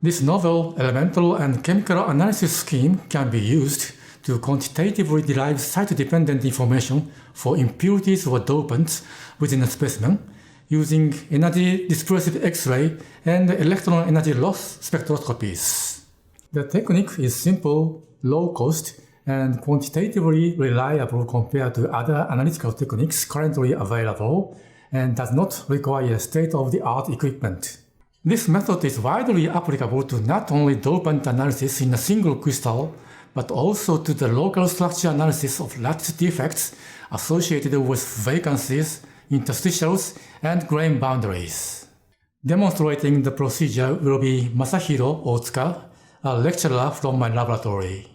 This novel elemental and chemical analysis scheme can be used to quantitatively derive site-dependent information for impurities or dopants within a specimen using energy dispersive X-ray and electron energy loss spectroscopies. The technique is simple, low-cost, and quantitatively reliable compared to other analytical techniques currently available and does not require state-of-the-art equipment. This method is widely applicable to not only dopant analysis in a single crystal, but also to the local structure analysis of lattice defects associated with vacancies, interstitials, and grain boundaries. Demonstrating the procedure will be Masahiro Ohtsuka, a lecturer from my laboratory.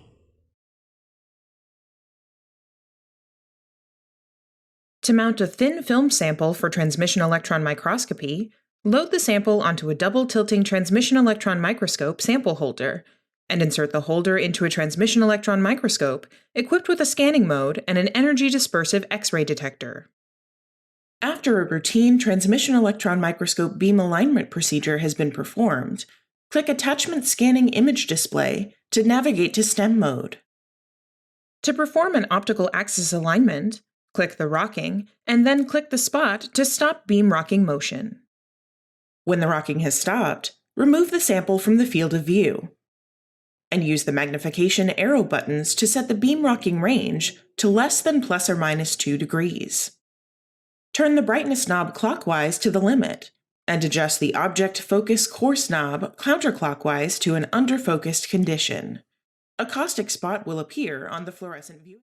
To mount a thin film sample for transmission electron microscopy, load the sample onto a double tilting transmission electron microscope sample holder, and insert the holder into a transmission electron microscope equipped with a scanning mode and an energy dispersive X-ray detector. After a routine transmission electron microscope beam alignment procedure has been performed, click Attachment Scanning Image Display to navigate to STEM mode. To perform an optical axis alignment, click the rocking, and then click the spot to stop beam rocking motion. When the rocking has stopped, remove the sample from the field of view, and use the magnification arrow buttons to set the beam rocking range to less than ±2 degrees. Turn the brightness knob clockwise to the limit, and adjust the object focus coarse knob counterclockwise to an underfocused condition. A caustic spot will appear on the fluorescent view.